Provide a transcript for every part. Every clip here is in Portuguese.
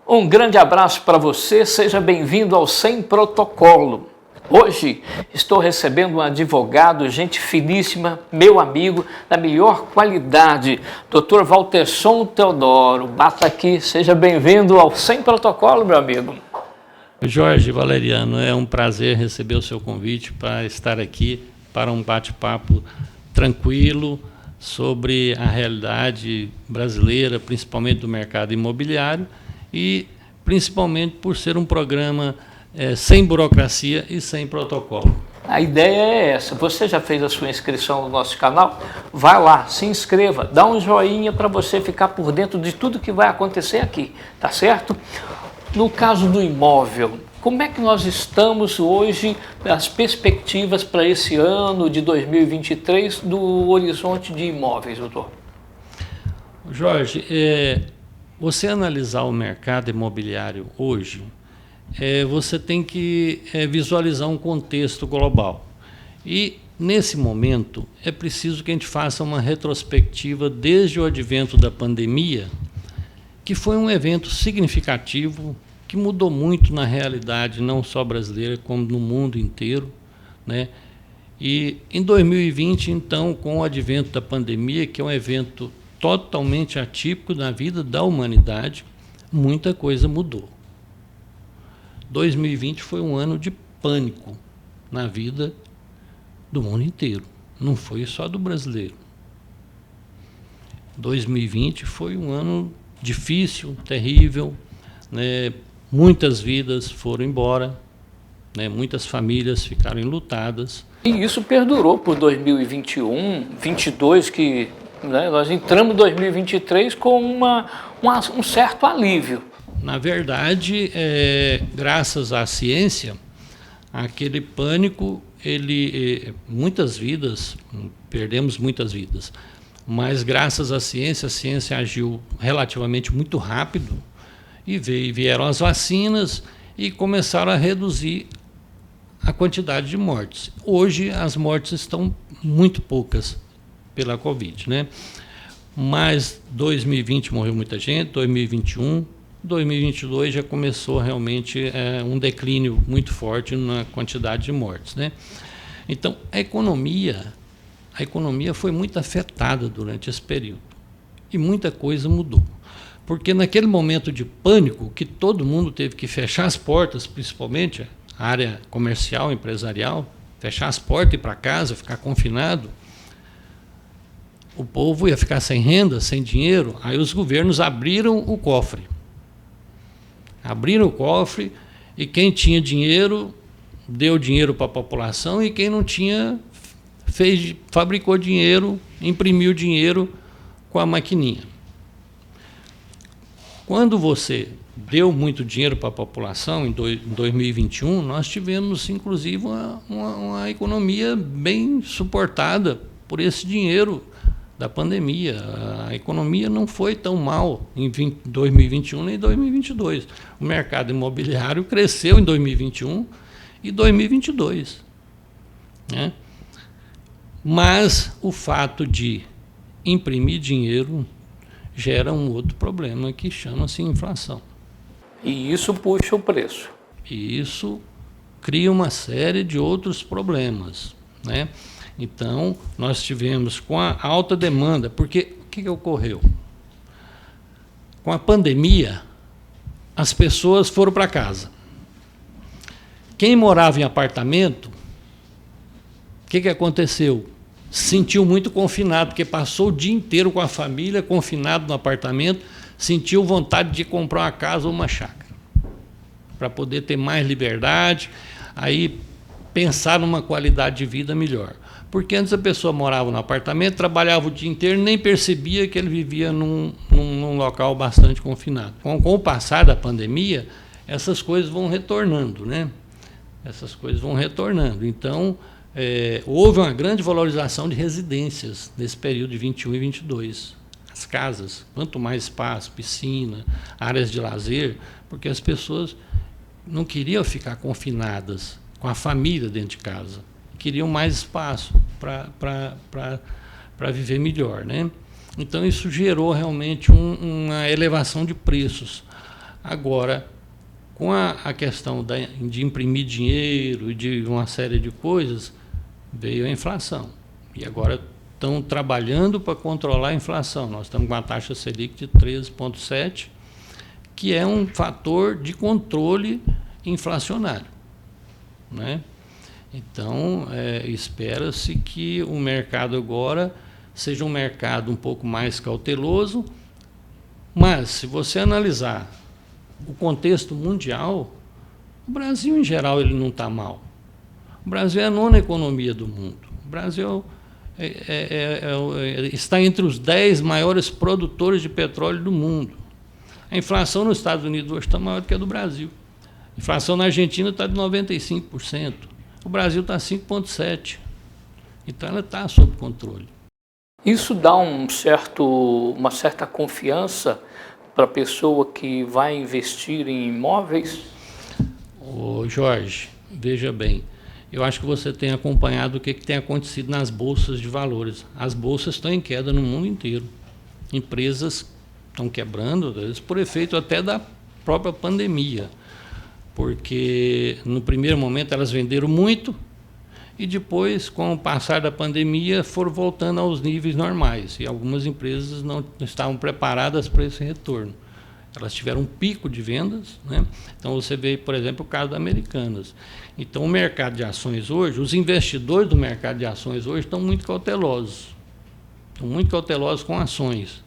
Um grande abraço para você, seja bem-vindo ao Sem Protocolo. Hoje estou recebendo um advogado, gente finíssima, meu amigo, da melhor qualidade, Dr. Walterson Teodoro. Bata aqui, seja bem-vindo ao Sem Protocolo, meu amigo. Jorge Valeriano, é um prazer receber o seu convite para estar aqui para um bate-papo tranquilo sobre a realidade brasileira, principalmente do mercado imobiliário, e principalmente por ser um programa sem burocracia e sem protocolo. A ideia é essa. Você já fez a sua inscrição no nosso canal? Vai lá, se inscreva, dá um joinha para você ficar por dentro de tudo que vai acontecer aqui, tá certo? No caso do imóvel, como é que nós estamos hoje, as perspectivas para esse ano de 2023 do horizonte de imóveis, doutor? Jorge, você analisar o mercado imobiliário hoje, você tem que visualizar um contexto global. E, nesse momento, é preciso que a gente faça uma retrospectiva desde o advento da pandemia, que foi um evento significativo, que mudou muito na realidade, não só brasileira, como no mundo inteiro, né? E em 2020, então, com o advento da pandemia, que é um evento totalmente atípico na vida da humanidade, muita coisa mudou. 2020 foi um ano de pânico na vida do mundo inteiro, não foi só do brasileiro. 2020 foi um ano difícil, terrível, né? Muitas vidas foram embora, né? Muitas famílias ficaram enlutadas. E isso perdurou por 2021, 2022, que nós entramos em 2023 com um certo alívio. Na verdade, graças à ciência, aquele pânico, muitas vidas, perdemos muitas vidas, mas graças à ciência, a ciência agiu relativamente muito rápido e vieram as vacinas e começaram a reduzir a quantidade de mortes. Hoje as mortes estão muito poucas pela Covid, né? Mas 2020 morreu muita gente, 2021, 2022 já começou realmente um declínio muito forte na quantidade de mortes, né? Então a economia foi muito afetada durante esse período e muita coisa mudou. Porque naquele momento de pânico, que todo mundo teve que fechar as portas, principalmente a área comercial, empresarial, fechar as portas e ir para casa, ficar confinado, o povo ia ficar sem renda, sem dinheiro, aí os governos abriram o cofre. Abriram o cofre e quem tinha dinheiro, deu dinheiro para a população, e quem não tinha, fabricou dinheiro, imprimiu dinheiro com a maquininha. Quando você deu muito dinheiro para a população, em 2021, nós tivemos, inclusive, uma economia bem suportada por esse dinheiro da pandemia. A economia não foi tão mal em 2021 nem em 2022. O mercado imobiliário cresceu em 2021 e 2022. Né? Mas o fato de imprimir dinheiro gera um outro problema que chama-se inflação. E isso puxa o preço. E isso cria uma série de outros problemas, né? Então, nós tivemos com a alta demanda, porque o que ocorreu? Com a pandemia, as pessoas foram para casa. Quem morava em apartamento, o que aconteceu? Se sentiu muito confinado, porque passou o dia inteiro com a família, confinado no apartamento, sentiu vontade de comprar uma casa ou uma chácara, para poder ter mais liberdade, aí pensar numa qualidade de vida melhor. Porque antes a pessoa morava no apartamento, trabalhava o dia inteiro, nem percebia que ele vivia num local bastante confinado. Com o passar da pandemia, essas coisas vão retornando, né? Essas coisas vão retornando. Então, houve uma grande valorização de residências nesse período de 21 e 22. As casas, quanto mais espaço, piscina, áreas de lazer, porque as pessoas não queriam ficar confinadas com a família dentro de casa, queriam mais espaço para viver melhor, né? Então isso gerou realmente uma elevação de preços. Agora, com a questão de imprimir dinheiro e de uma série de coisas, veio a inflação. E agora estão trabalhando para controlar a inflação. Nós estamos com uma taxa Selic de 13,7%, que é um fator de controle inflacionário, né? Então, espera-se que o mercado agora seja um mercado um pouco mais cauteloso, mas, se você analisar o contexto mundial, o Brasil, em geral, ele não está mal. O Brasil é a 9ª economia do mundo. O Brasil está entre os 10 maiores produtores de petróleo do mundo. A inflação nos Estados Unidos hoje está maior do que a do Brasil. A inflação na Argentina está de 95%. O Brasil está 5,7%. Então, ela está sob controle. Isso dá uma certa confiança para a pessoa que vai investir em imóveis? Ô Jorge, veja bem, eu acho que você tem acompanhado o que tem acontecido nas bolsas de valores. As bolsas estão em queda no mundo inteiro. Empresas estão quebrando, às vezes por efeito até da própria pandemia, porque no primeiro momento elas venderam muito e depois, com o passar da pandemia, foram voltando aos níveis normais. E algumas empresas não estavam preparadas para esse retorno. Elas tiveram um pico de vendas, né? Então, você vê, por exemplo, o caso da Americanas. Então, o mercado de ações hoje, os investidores do mercado de ações hoje estão muito cautelosos. Estão muito cautelosos com ações.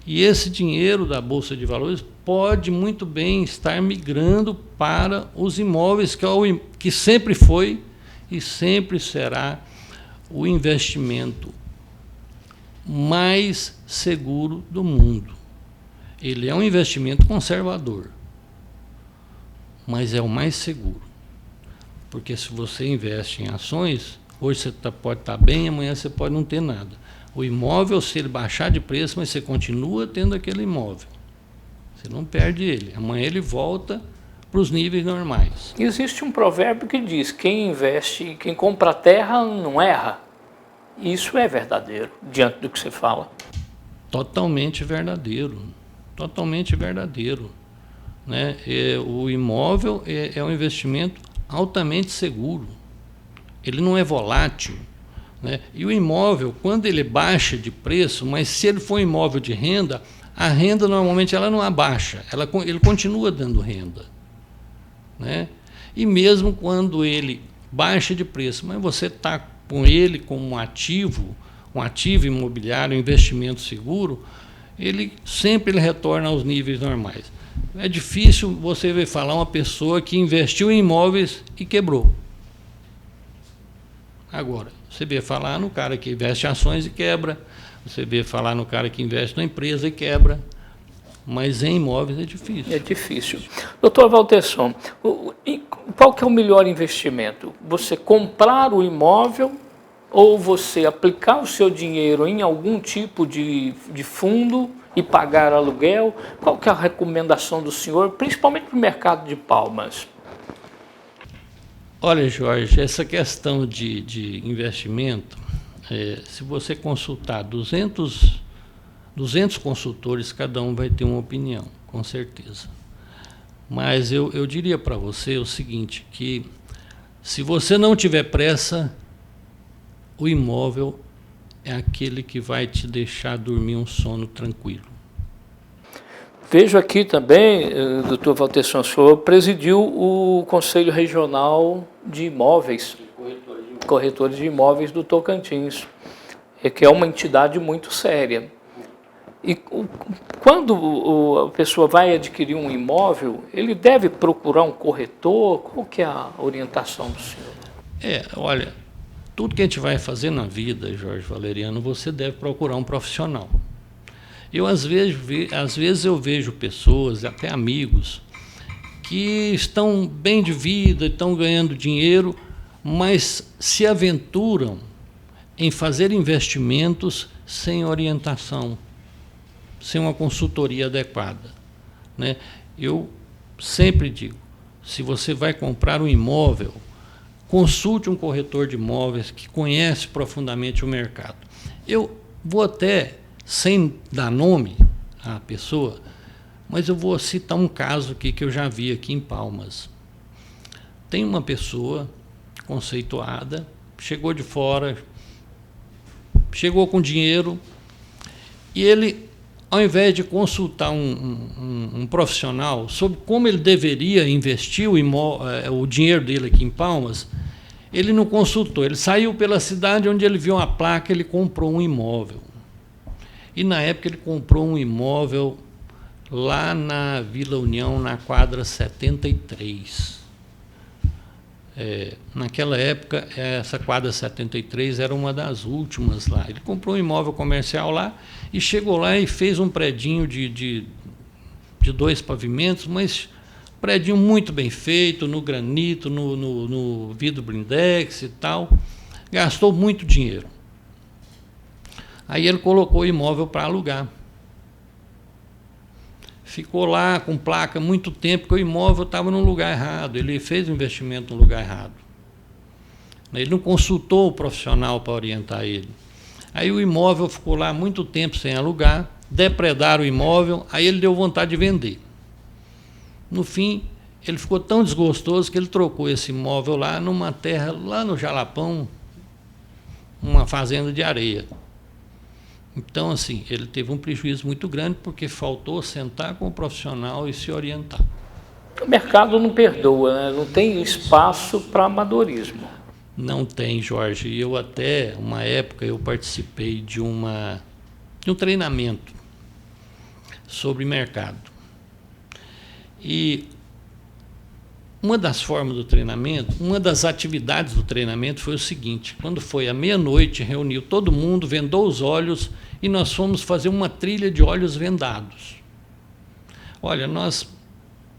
E esse dinheiro da Bolsa de Valores pode muito bem estar migrando para os imóveis, que sempre foi e sempre será o investimento mais seguro do mundo. Ele é um investimento conservador, mas é o mais seguro. Porque se você investe em ações, hoje você pode estar bem, amanhã você pode não ter nada. O imóvel, se ele baixar de preço, mas você continua tendo aquele imóvel. Você não perde ele. Amanhã ele volta para os níveis normais. Existe um provérbio que diz: quem investe, quem compra terra não erra. Isso é verdadeiro, diante do que você fala? Totalmente verdadeiro. Totalmente verdadeiro, né? O imóvel é um investimento altamente seguro. Ele não é volátil, né? E o imóvel, quando ele baixa de preço, mas se ele for um imóvel de renda, a renda normalmente ela não abaixa, ele continua dando renda, né? E mesmo quando ele baixa de preço, mas você está com ele como um ativo imobiliário, um investimento seguro, ele sempre retorna aos níveis normais. É difícil você ver falar uma pessoa que investiu em imóveis e quebrou. Agora, você vê falar no cara que investe em ações e quebra, você vê falar no cara que investe na empresa e quebra, mas em imóveis é difícil. É difícil. Doutor Valterson, qual que é o melhor investimento? Você comprar o imóvel ou você aplicar o seu dinheiro em algum tipo de fundo e pagar aluguel? Qual que é a recomendação do senhor, principalmente para o mercado de Palmas? Olha, Jorge, essa questão de investimento, se você consultar 200 consultores, cada um vai ter uma opinião, com certeza. Mas eu diria para você o seguinte, que se você não tiver pressa, o imóvel é aquele que vai te deixar dormir um sono tranquilo. Vejo aqui também, doutor Valterson, o senhor presidiu o Conselho Regional de Imóveis, Corretores de Imóveis do Tocantins, que é uma entidade muito séria. E quando a pessoa vai adquirir um imóvel, ele deve procurar um corretor? Qual que é a orientação do senhor? Olha, tudo que a gente vai fazer na vida, Jorge Valeriano, você deve procurar um profissional. Às vezes eu vejo pessoas, até amigos, que estão bem de vida, estão ganhando dinheiro, mas se aventuram em fazer investimentos sem orientação, sem uma consultoria adequada, né? Eu sempre digo, se você vai comprar um imóvel, consulte um corretor de imóveis que conhece profundamente o mercado. Eu vou até, sem dar nome à pessoa, Mas eu vou citar um caso aqui que eu já vi aqui em Palmas. Tem uma pessoa conceituada, chegou de fora, chegou com dinheiro, e ele, ao invés de consultar um profissional sobre como ele deveria investir o dinheiro dele aqui em Palmas, ele não consultou. Ele saiu pela cidade, onde ele viu uma placa, ele comprou um imóvel. E na época ele comprou um imóvel lá na Vila União, na quadra 73. Naquela época, essa quadra 73 era uma das últimas lá. Ele comprou um imóvel comercial lá e chegou lá e fez um predinho de 2 pavimentos, mas predinho muito bem feito, no granito, no vidro blindex e tal. Gastou muito dinheiro. Aí ele colocou o imóvel para alugar. Ficou lá com placa muito tempo, porque o imóvel estava no lugar errado. Ele fez o investimento no lugar errado. Ele não consultou o profissional para orientar ele. Aí o imóvel ficou lá muito tempo sem alugar, depredaram o imóvel, aí ele deu vontade de vender. No fim, ele ficou tão desgostoso que ele trocou esse imóvel lá numa terra, lá no Jalapão, uma fazenda de areia. Então, assim, ele teve um prejuízo muito grande porque faltou sentar com o profissional e se orientar. O mercado não perdoa, né? Não tem espaço para amadorismo. Não tem, Jorge. E eu até, uma época, eu participei de um treinamento sobre mercado. E uma das formas do treinamento, uma das atividades do treinamento foi o seguinte: quando foi à meia-noite, reuniu todo mundo, vendou os olhos e nós fomos fazer uma trilha de olhos vendados. Olha, nós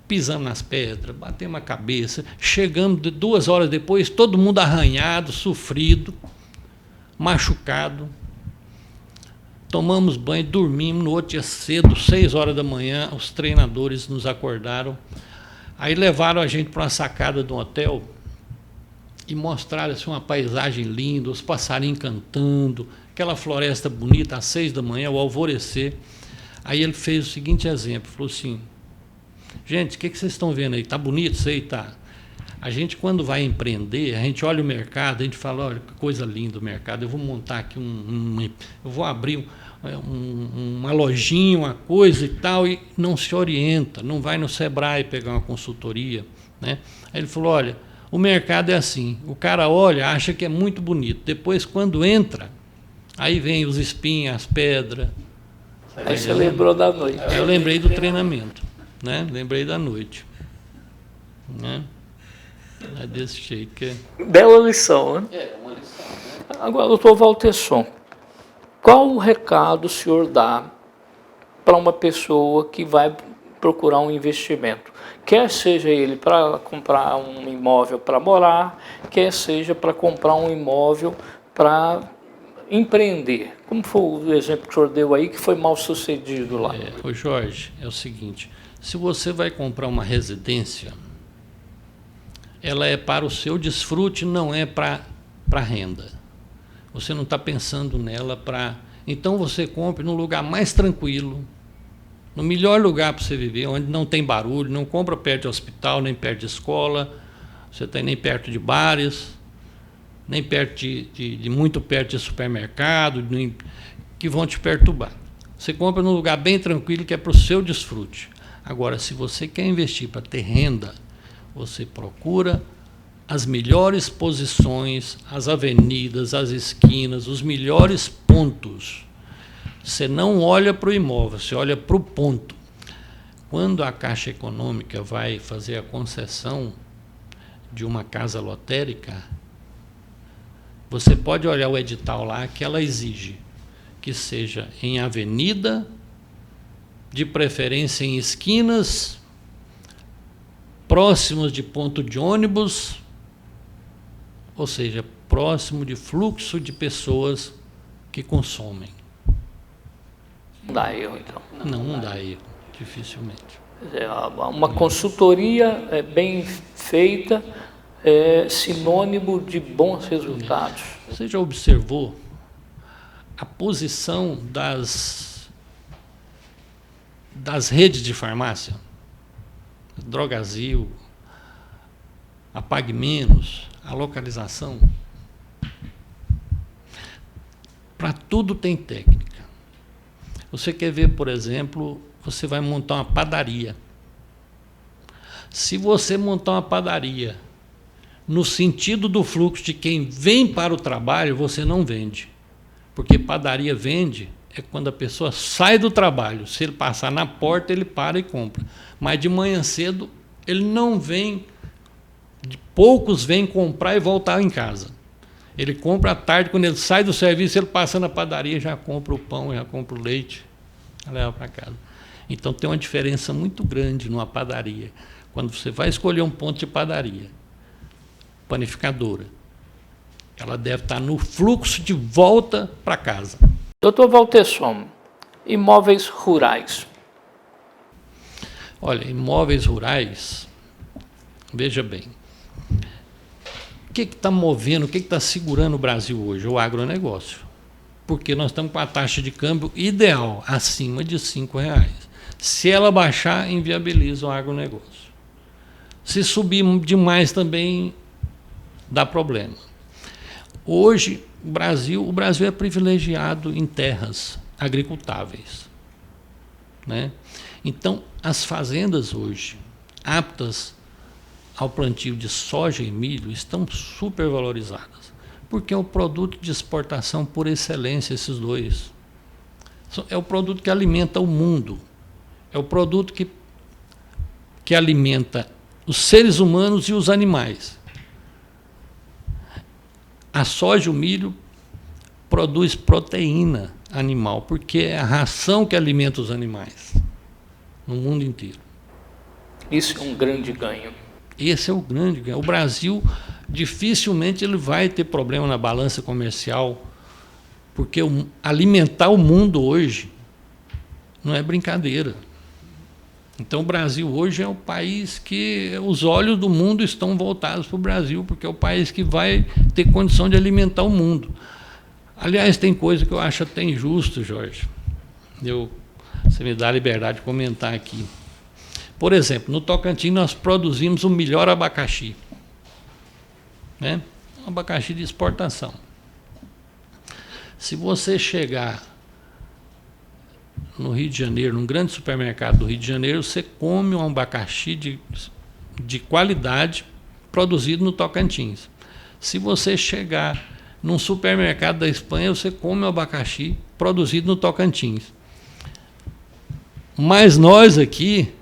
pisamos nas pedras, batemos a cabeça, chegamos 2 horas depois, todo mundo arranhado, sofrido, machucado. Tomamos banho, dormimos, no outro dia cedo, 6 horas da manhã, os treinadores nos acordaram. Aí levaram a gente para uma sacada de um hotel e mostraram assim, uma paisagem linda, os passarinhos cantando, aquela floresta bonita, às 6 da manhã, ao alvorecer. Aí ele fez o seguinte exemplo, falou assim: gente, o que vocês estão vendo aí? Está bonito isso aí? Tá. A gente, quando vai empreender, a gente olha o mercado, a gente fala, olha, que coisa linda o mercado, eu vou montar aqui eu vou abrir uma lojinha, uma coisa e tal, e não se orienta, não vai no Sebrae pegar uma consultoria, né? Aí ele falou, olha, o mercado é assim, o cara olha, acha que é muito bonito, depois quando entra, aí vem os espinhos, as pedras. Aí você lembrou da noite. Eu lembrei do treinamento, né? Lembrei da noite, né? É desse jeito que é. Bela lição, né? É uma lição, né? Agora, doutor Valterson, qual o recado o senhor dá para uma pessoa que vai procurar um investimento? Quer seja ele para comprar um imóvel para morar, quer seja para comprar um imóvel para empreender. Como foi o exemplo que o senhor deu aí, que foi mal sucedido lá? Ô Jorge, é o seguinte, se você vai comprar uma residência, ela é para o seu desfrute, não é para renda. Você não está pensando nela para... Então você compre num lugar mais tranquilo, no melhor lugar para você viver, onde não tem barulho, não compra perto de hospital, nem perto de escola, você está nem perto de bares, nem perto muito perto de supermercado, que vão te perturbar. Você compra num lugar bem tranquilo, que é para o seu desfrute. Agora, se você quer investir para ter renda, você procura as melhores posições, as avenidas, as esquinas, os melhores pontos. Você não olha para o imóvel, você olha para o ponto. Quando a Caixa Econômica vai fazer a concessão de uma casa lotérica, você pode olhar o edital lá que ela exige que seja em avenida, de preferência em esquinas, próximos de ponto de ônibus, ou seja, próximo de fluxo de pessoas que consomem. Não dá erro, então. Não dá erro, dificilmente. Uma consultoria bem feita é sinônimo de bons resultados. Você já observou a posição das redes de farmácia, Drogazil, a Pague Menos, a localização, para tudo tem técnica. Você quer ver, por exemplo, você vai montar uma padaria. Se você montar uma padaria no sentido do fluxo de quem vem para o trabalho, você não vende. Porque padaria vende é quando a pessoa sai do trabalho. Se ele passar na porta, ele para e compra. Mas de manhã cedo, ele não vem, poucos vêm comprar e voltar em casa. Ele compra à tarde, quando ele sai do serviço, ele passa na padaria, já compra o pão, já compra o leite, leva para casa. Então tem uma diferença muito grande numa padaria. Quando você vai escolher um ponto de padaria, panificadora, ela deve estar no fluxo de volta para casa. Doutor Valterson, imóveis rurais. Olha, imóveis rurais, veja bem, o que está movendo, o que está segurando o Brasil hoje? O agronegócio. Porque nós estamos com a taxa de câmbio ideal, acima de R$5. Se ela baixar, inviabiliza o agronegócio. Se subir demais também dá problema. Hoje, o Brasil é privilegiado em terras agricultáveis, né? Então, as fazendas hoje, aptas ao plantio de soja e milho, estão supervalorizadas, porque é o produto de exportação por excelência, esses dois. É o produto que alimenta o mundo, é o produto que alimenta os seres humanos e os animais. A soja e o milho produz proteína animal, porque é a ração que alimenta os animais no mundo inteiro. Isso é um grande ganho. Esse é o grande ganho. O Brasil dificilmente ele vai ter problema na balança comercial, porque alimentar o mundo hoje não é brincadeira. Então o Brasil hoje é o país que os olhos do mundo estão voltados para o Brasil, porque é o país que vai ter condição de alimentar o mundo. Aliás, tem coisa que eu acho até injusto, Jorge. Você me dá a liberdade de comentar aqui. Por exemplo, no Tocantins nós produzimos o melhor abacaxi, né? Um abacaxi de exportação. Se você chegar no Rio de Janeiro, num grande supermercado do Rio de Janeiro, você come um abacaxi de qualidade produzido no Tocantins. Se você chegar num supermercado da Espanha, você come um abacaxi produzido no Tocantins. Mas nós aqui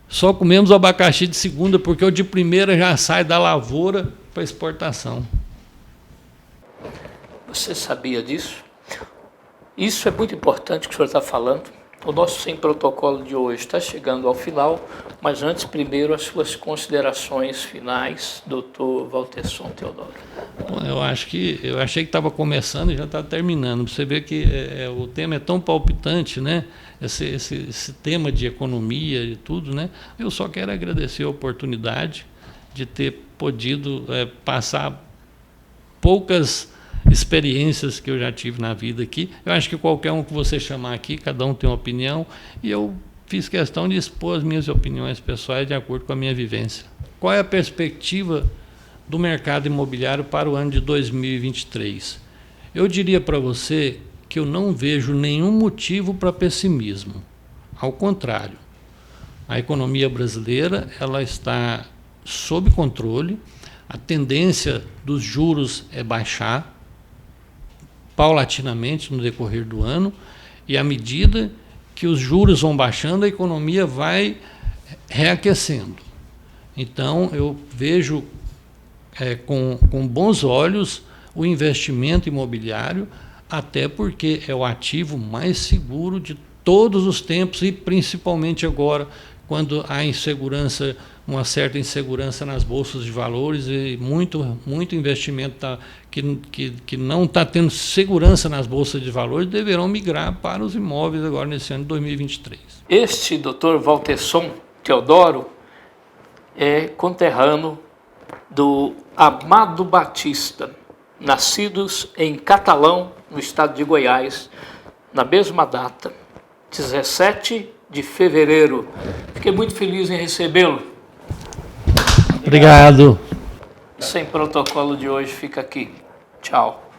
só comemos o abacaxi de segunda, porque o de primeira já sai da lavoura para exportação. Você sabia disso? Isso é muito importante que o senhor está falando. O nosso Sem Protocolo de hoje está chegando ao final, mas antes, primeiro, as suas considerações finais, doutor Valterson Teodoro. Bom, eu achei que estava começando e já está terminando. Você vê que o tema é tão palpitante, né? Esse tema de economia e tudo, né? Eu só quero agradecer a oportunidade de ter podido passar poucas experiências que eu já tive na vida aqui. Eu acho que qualquer um que você chamar aqui, cada um tem uma opinião, e eu fiz questão de expor as minhas opiniões pessoais de acordo com a minha vivência. Qual é a perspectiva do mercado imobiliário para o ano de 2023? Eu diria para você que eu não vejo nenhum motivo para pessimismo. Ao contrário, a economia brasileira ela está sob controle, a tendência dos juros é baixar paulatinamente no decorrer do ano, e à medida que os juros vão baixando, a economia vai reaquecendo. Então, eu vejo com bons olhos o investimento imobiliário, até porque é o ativo mais seguro de todos os tempos, e principalmente agora, quando há insegurança, uma certa insegurança nas bolsas de valores, e muito investimento que não está tendo segurança nas bolsas de valores, deverão migrar para os imóveis agora nesse ano de 2023. Este doutor Valterson Teodoro é conterrâneo do Amado Batista, nascidos em Catalão, no estado de Goiás, na mesma data, 17 de fevereiro. Fiquei muito feliz em recebê-lo. Obrigado. Sem protocolo de hoje fica aqui. Tchau.